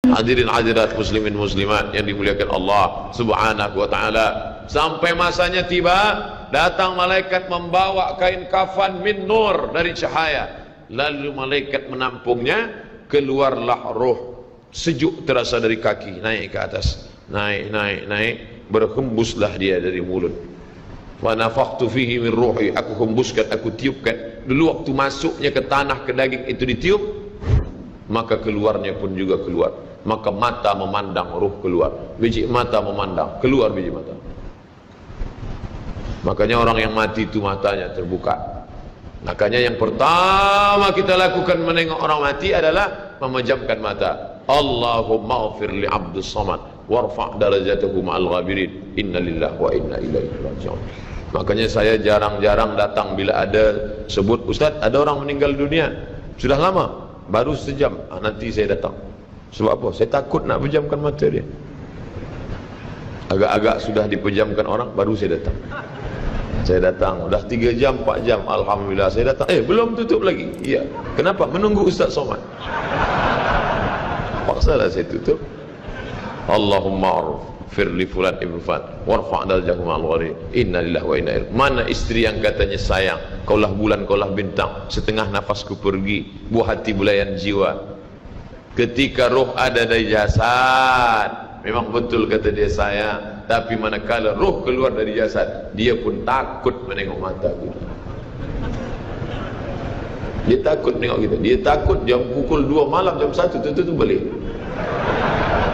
Hadirin hadirat muslimin muslimat yang dimuliakan Allah subhanahu wa ta'ala. Sampai masanya tiba, datang malaikat membawa kain kafan min nur, dari cahaya. Lalu malaikat menampungnya, keluarlah roh. Sejuk terasa dari kaki, naik ke atas, naik, berhembuslah dia dari mulut. Wa nafakhtu fihi min ruhi, aku hembuskan, aku tiupkan. Dulu waktu masuknya ke tanah, ke daging itu ditiup, maka keluarnya pun juga keluar. Maka mata memandang, ruh keluar. Biji mata memandang, keluar biji mata. Makanya orang yang mati itu matanya terbuka. Makanya yang pertama kita lakukan menengok orang mati adalah memejamkan mata. Allahumma ghfir li abdus samad warfa' darajatahu ma'al ghabirin, inna lillahi wa inna ilaihi raji'un. Makanya saya jarang-jarang datang bila ada sebut, Ustaz ada orang meninggal dunia, sudah lama, baru sejam, nanti saya datang. Sebab apa? Saya takut nak pejamkan mata dia. Agak-agak sudah dipejamkan orang, baru saya datang. Saya datang, dah 3 jam, 4 jam, alhamdulillah saya datang. Belum tutup lagi. Iya. Kenapa? Menunggu Ustaz Somad. Paksalah saya tutup. Allahumma ighfir li fulan ibn fulan warfa' darajatahu ma'al ghabirin, inna lillahi wa inna ilaihi. Mana istri yang katanya sayang, kaulah bulan, kaulah bintang, setengah nafasku pergi, buah hati bulayan jiwa. Ketika roh ada dari jasad, memang betul kata dia sayang, tapi manakala roh keluar dari jasad, dia pun takut menengok mata kita. Dia takut menengok kita. Dia takut jam pukul 2 malam, jam 1 tutup balik.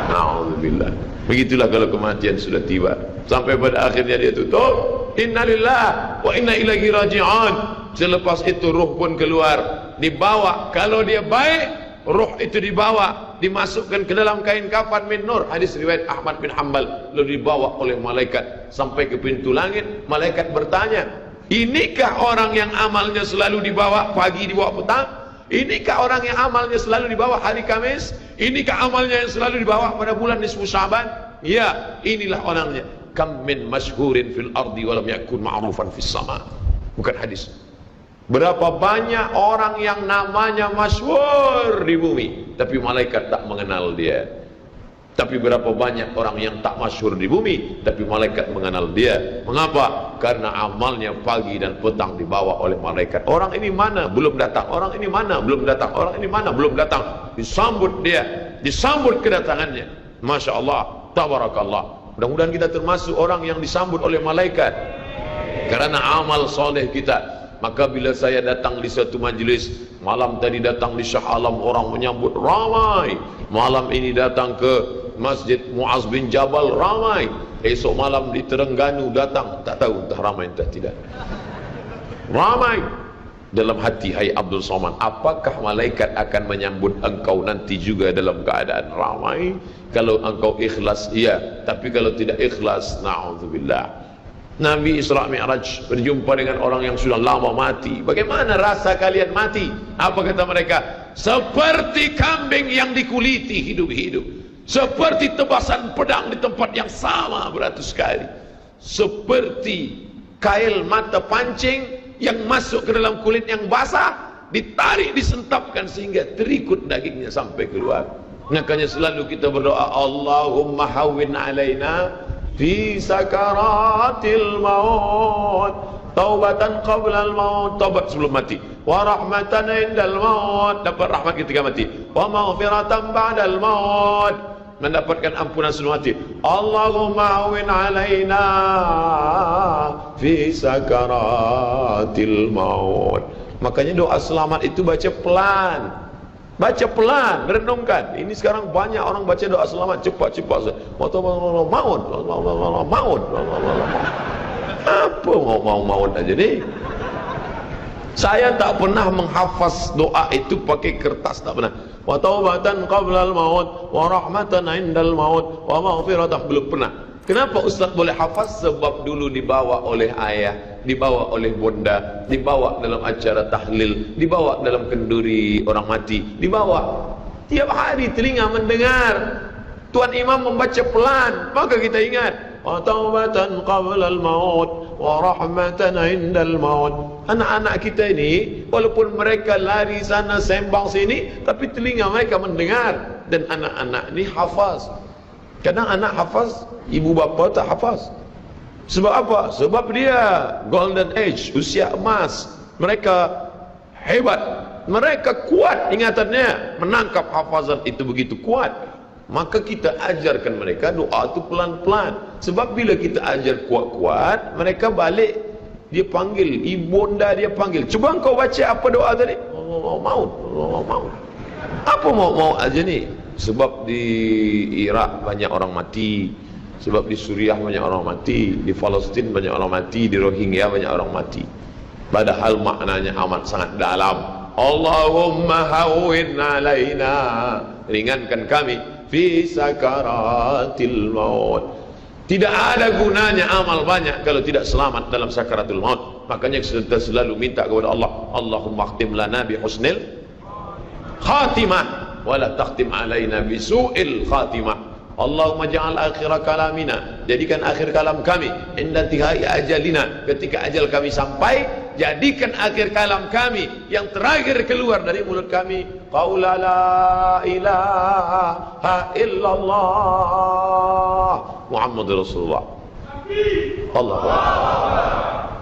Na'udzubillah. Begitulah kalau kematian sudah tiba. Sampai pada akhirnya dia tutup, innalillah wa inna ilaihi raji'un. Selepas itu roh pun keluar, dibawa. Kalau dia baik, roh itu dibawa, dimasukkan ke dalam kain kafan min nur. Hadis riwayat Ahmad bin Hanbal. Lalu dibawa oleh malaikat sampai ke pintu langit. Malaikat bertanya, inikah orang yang amalnya selalu dibawa pagi, dibawa petang? Inikah orang yang amalnya selalu dibawa hari Kamis? Inikah amalnya yang selalu dibawa pada bulan nisfu Sya'ban? Ya, inilah orangnya. Kam min masyhurin fil ardi walam yakun ma'rufan fis sama. Bukan hadis. Berapa banyak orang yang namanya masyhur di bumi, tapi malaikat tak mengenal dia. Tapi berapa banyak orang yang tak masyhur di bumi, tapi malaikat mengenal dia. Mengapa? Karena amalnya pagi dan petang dibawa oleh malaikat. Orang ini mana? Belum datang. Orang ini mana? Belum datang. Orang ini mana? Belum datang. Disambut dia, disambut kedatangannya. Masya Allah, tabarakallah. Mudah-mudahan kita termasuk orang yang disambut oleh malaikat karena amal soleh kita. Maka bila saya datang di satu majlis, malam tadi datang di Shah Alam, orang menyambut ramai. Malam ini datang ke Masjid Muaz bin Jabal, ramai. Esok malam di Terengganu datang, tak tahu entah ramai entah tidak. Ramai. Dalam hati, hai Abdul Somad, apakah malaikat akan menyambut engkau nanti juga dalam keadaan ramai? Kalau engkau ikhlas, iya. Tapi kalau tidak ikhlas, na'udzubillah. Nabi Isra Mi'raj berjumpa dengan orang yang sudah lama mati. Bagaimana rasa kalian mati? Apa kata mereka? Seperti kambing yang dikuliti hidup-hidup, seperti tebasan pedang di tempat yang sama beratus kali, seperti kail mata pancing yang masuk ke dalam kulit yang basah, ditarik, disentapkan sehingga terikut dagingnya sampai keluar. Makanya selalu kita berdoa, Allahumma hawwin alaina fi sakaratil maut, taubatan qabla al maut, taubat sebelum mati, wa rahmatan indal maut, dapat rahmat ketika mati, wa maghfiratan ba'dal maut, mendapatkan ampunan sebelum mati. Allahumma awin alaina fi sakaratil maut. Makanya doa selamat itu baca pelan. Baca pelan, renungkan. Ini sekarang banyak orang baca doa selamat cepat-cepat. Maut. Apa maut aja nih? Saya tak pernah menghafaz doa itu pakai kertas, tak pernah. Wa taubatan qabla al-maut, wa rahmatan indal maut, wa maghfiratan, belum pernah. Kenapa Ustaz boleh hafaz? Sebab dulu dibawa oleh ayah, dibawa oleh bunda, dibawa dalam acara tahlil, dibawa dalam kenduri orang mati, dibawa. Tiap hari telinga mendengar Tuan Imam membaca pelan, maka kita ingat. Wa taubatan qabla al-maut, wa rahmatan indal maut. Anak-anak kita ini, walaupun mereka lari sana sembang sini, tapi telinga mereka mendengar. dan anak-anak ni hafaz. Kadang anak hafaz, ibu bapa tak hafaz. Sebab apa? Sebab dia golden age, usia emas. Mereka hebat, mereka kuat ingatannya, menangkap hafazan itu begitu kuat. Maka kita ajarkan mereka doa itu pelan-pelan. Sebab bila kita ajar kuat-kuat, mereka balik, dia panggil, ibunda dia panggil, cuba kau baca apa doa tadi? Allah maut, Allah maut. Apa mau aja ni? Sebab di Iraq banyak orang mati, sebab di Suriah banyak orang mati, di Palestin banyak orang mati, di Rohingya banyak orang mati. Padahal maknanya amat sangat dalam. Allahumma hawwin alaina, ringankan kami fi sakaratil maut. Tidak ada gunanya amal banyak kalau tidak selamat dalam sakaratul maut. Makanya kita selalu minta kepada Allah, Allahumma khtim lana bi husnil khatimah wa la takhtim alaina bi su'il khatimah. Allahumma ja'al akhir kalamina, jadikan akhir kalam kami inda tihai ajalina, ketika ajal kami sampai, jadikan akhir kalam kami yang terakhir keluar dari mulut kami qaula la ilaha illallah Muhammadur Rasulullah. Allah.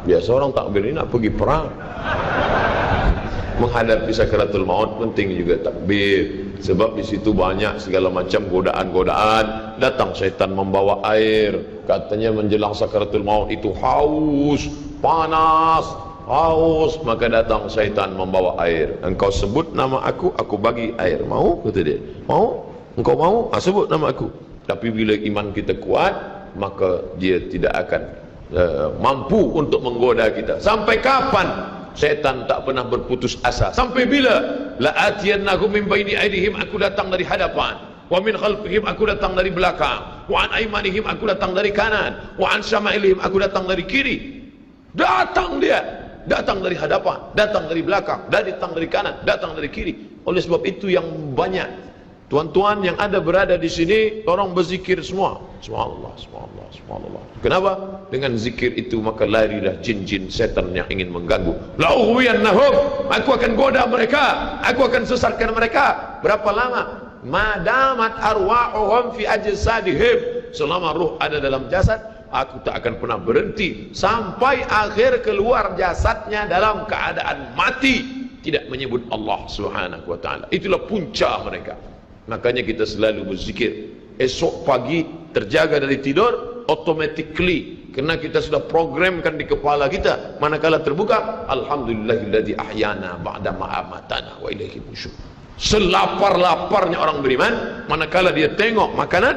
Biasa orang takbir ini nak pergi perang. Menghadapi sakaratul maut penting juga takbir. Sebab di situ banyak segala macam godaan-godaan. Datang syaitan membawa air, katanya menjelang sakaratul maut itu haus, panas, haus, maka datang syaitan membawa air. Engkau sebut nama aku bagi air. Mau? Kata dia. Mau? Engkau mau? Sebut nama aku. Tapi bila iman kita kuat, maka dia tidak akan mampu untuk menggoda kita. Sampai kapan setan tak pernah berputus asa? Sampai bila? La atiyannahum min baini aydihim, aku datang dari hadapan, wa min khalfihim, aku datang dari belakang, wa an aymanihim, aku datang dari kanan, wa an syama'ilihim, aku datang dari kiri. Datang dia, datang dari hadapan, datang dari belakang, datang dari kanan, datang dari kiri. Oleh sebab itu yang banyak tuan-tuan yang ada berada di sini, tolong berzikir semua. Subhanallah, subhanallah, subhanallah. Kenapa? Dengan zikir itu maka larilah jin-jin setan yang ingin mengganggu. La'uwiyannahum, aku akan goda mereka, aku akan sesatkan mereka. Berapa lama? Madamat arwa'uhum fi ajsadihim, selama ruh ada dalam jasad, aku tak akan pernah berhenti sampai akhir keluar jasadnya dalam keadaan mati, tidak menyebut Allah Subhanahu wa taala. Itulah punca mereka. Makanya kita selalu berzikir. Esok pagi terjaga dari tidur automatically, kerana kita sudah programkan di kepala kita, manakala terbuka, alhamdulillahilladzi ahyana ba'da ma amatana wa ilaihi nusyur. Selapar-laparnya orang beriman, manakala dia tengok makanan,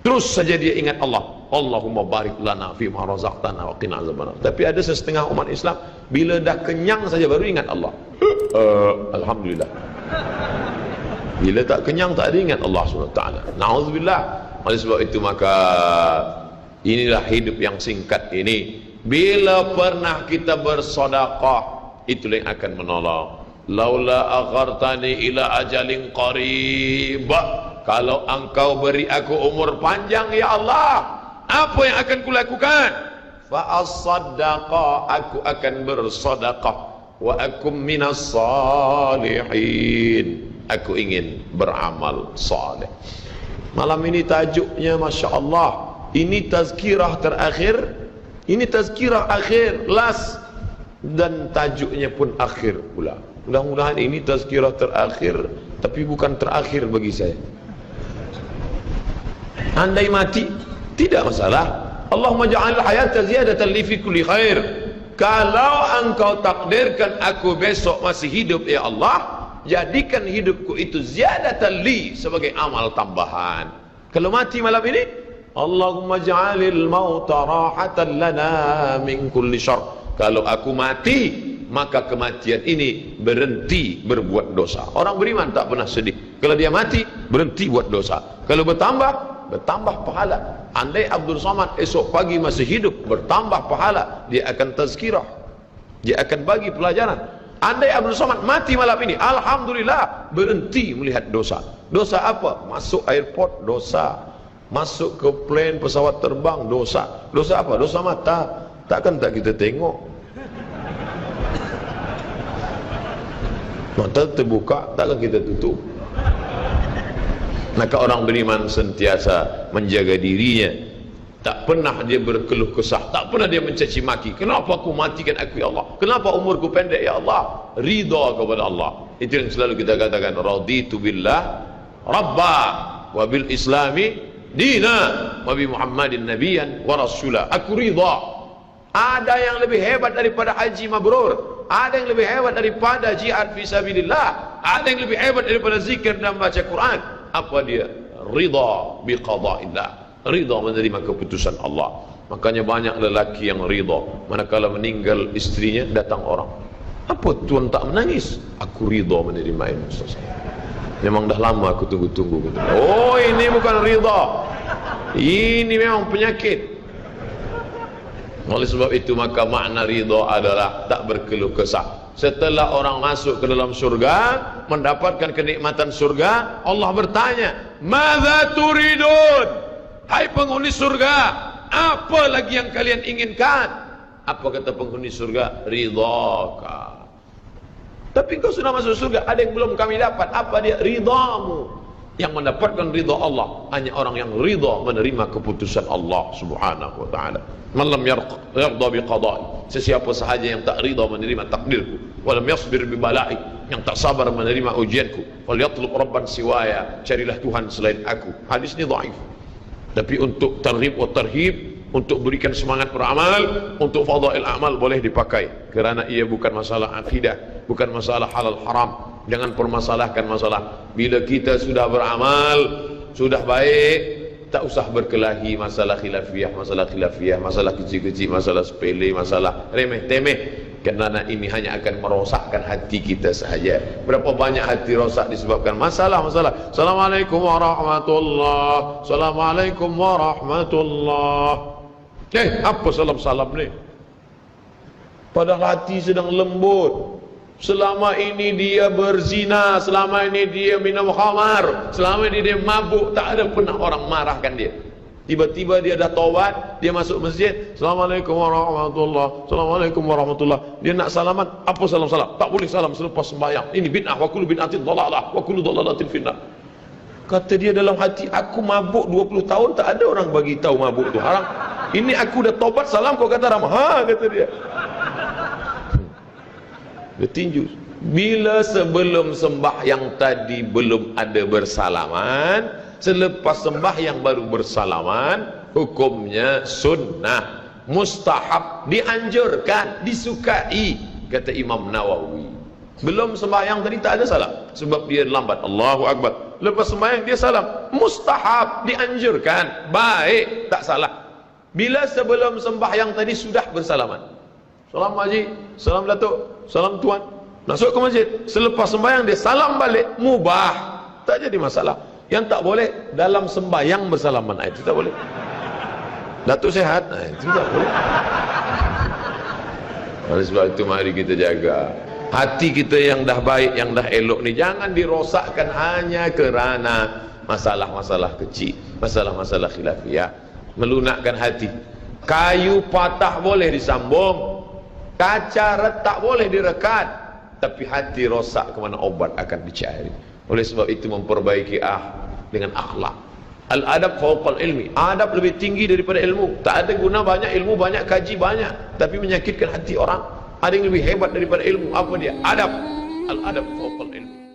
terus saja dia ingat Allah. Allahumma barik lana fi ma razaqtana wa qina azabannar. Tapi ada setengah umat Islam, bila dah kenyang saja baru ingat Allah. Alhamdulillah. Bila tak kenyang tak ada ingat Allah SWT. Na'udzubillah. Oleh sebab itu maka inilah hidup yang singkat ini. Bila pernah kita bersedekah, itulah yang akan menolong. Laula aghartani ila ajalin qarib, kalau engkau beri aku umur panjang ya Allah, apa yang akan kulakukan? Fa as-saddaqa, aku akan bersedekah, wa akum minas salihin, aku ingin beramal saleh. Malam ini tajuknya Masya Allah, ini tazkirah terakhir, ini tazkirah akhir, last, dan tajuknya pun akhir pula. Mudah-mudahan ini tazkirah terakhir, tapi bukan terakhir bagi saya. Andai mati, tidak masalah. Allahumma ja'al hayata ziyadatan li fi kulli khair. Kalau engkau takdirkan aku besok masih hidup ya Allah, jadikan hidupku itu ziyadatan li, sebagai amal tambahan. Kalau mati malam ini, Allahumma ja'alil mauta rahatan lana min kulli syarr. Kalau aku mati, maka kematian ini berhenti berbuat dosa. Orang beriman tak pernah sedih. Kalau dia mati, berhenti buat dosa. Kalau bertambah pahala. Andai Abdul Samad esok pagi masih hidup, bertambah pahala. Dia akan tazkirah, dia akan bagi pelajaran. Andai Abdul Samad mati malam ini, alhamdulillah, berhenti melihat dosa. Dosa apa? Masuk airport, dosa. Masuk ke plane, pesawat terbang, dosa. Dosa apa? Dosa mata. Takkan tak kita tengok? Mata terbuka, takkan kita tutup? Maka orang beriman sentiasa menjaga dirinya, tak pernah dia berkeluh kesah, tak pernah dia mencaci maki. Kenapa aku matikan aku ya Allah? Kenapa umurku pendek ya Allah? Ridha kepada Allah. Itu yang selalu kita katakan, raditu billah rabba wa bil islami dina wa bi Muhammadin nabiyyan wa rasula. Aku ridha. Ada yang lebih hebat daripada haji mabrur, ada yang lebih hebat daripada jihad fisabilillah, ada yang lebih hebat daripada zikir dan baca Quran. Apa dia? Ridha bi qada'illah, ridha menerima keputusan Allah. Makanya banyak lelaki yang ridha manakala meninggal istrinya, datang orang, apa tuan tak menangis? Aku ridha menerima ini, Ustaz. Memang dah lama aku tunggu-tunggu. Oh, ini bukan ridha, ini memang penyakit. Oleh sebab itu maka makna ridha adalah tak berkeluh kesah. Setelah orang masuk ke dalam surga, mendapatkan kenikmatan surga, Allah bertanya, "Madza turidun?" Hai penghuni surga, apa lagi yang kalian inginkan? Apa kata penghuni surga? Ridhaka. Tapi kau sudah masuk surga, ada yang belum kami dapat. Apa dia? Ridhamu. Yang mendapatkan ridha Allah hanya orang yang ridha menerima keputusan Allah Subhanahu wa taala. Man lam yarda bi qada'i, sesiapa sahaja yang tak ridha menerima takdirku, wa lam yasbir bi bala'i, yang tak sabar menerima ujianku, falyatlub rabban siwaya, carilah Tuhan selain aku. Hadis ini dhaif. Tapi untuk targhib wa tarhib, untuk berikan semangat beramal, untuk fadail amal boleh dipakai, kerana ia bukan masalah akidah, bukan masalah halal haram. Jangan permasalahkan masalah. Bila kita sudah beramal, sudah baik, tak usah berkelahi masalah khilafiyah, masalah kecil-kecil, masalah sepele, masalah remeh-temeh. Kerana ini hanya akan merosakkan hati kita sahaja. Berapa banyak hati rosak disebabkan masalah-masalah. Assalamualaikum warahmatullahi, Assalamualaikum warahmatullahi. Apa salam-salam ni? Padahal hati sedang lembut. Selama ini dia berzina, selama ini dia minum khamar, selama ini dia mabuk, tak ada pernah orang marahkan dia. Tiba-tiba dia dah taubat, dia masuk masjid, Assalamualaikum warahmatullahi, Assalamualaikum warahmatullahi. Dia nak salaman, apa salam-salam? Tak boleh salam selepas sembahyang. Ini bid'ah, wa kullu bid'atin dhalalah, wa kullu dhalalatin finnar. Kata dia dalam hati, aku mabuk 20 tahun, tak ada orang bagi tahu mabuk tu haram. Ini aku dah taubat, salam kau kata ramah. Ha, kata dia. Bertinju. Bila sebelum sembahyang tadi belum ada bersalaman, selepas sembahyang baru bersalaman, hukumnya sunnah, mustahab, dianjurkan, disukai, kata Imam Nawawi. Belum sembahyang tadi tak ada salam, sebab dia lambat. Allahu Akbar. Lepas sembahyang dia salam, mustahab, dianjurkan, baik, tak salah. Bila sebelum sembahyang tadi sudah bersalaman, salam haji, salam datuk, salam tuan, masuk ke masjid, selepas sembahyang dia salam balik, mubah, tak jadi masalah. Yang tak boleh dalam sembahyang bersalaman, itu tak boleh. Datuk sehat, itu tak boleh. Oleh sebab itu mari kita jaga hati kita yang dah baik, yang dah elok ni, jangan dirosakkan hanya kerana masalah-masalah kecil, masalah-masalah khilafiyah. Melunakkan hati. Kayu patah boleh disambung, kaca retak boleh direkat, tapi hati rosak, kemana obat akan dicari. Oleh sebab itu memperbaiki dengan akhlak. Al-adab fawqal ilmi, adab lebih tinggi daripada ilmu. Tak ada guna banyak ilmu, banyak kaji banyak, tapi menyakitkan hati orang. Ada yang lebih hebat daripada ilmu. Apa dia? Adab. Al-adab fawqal ilmi.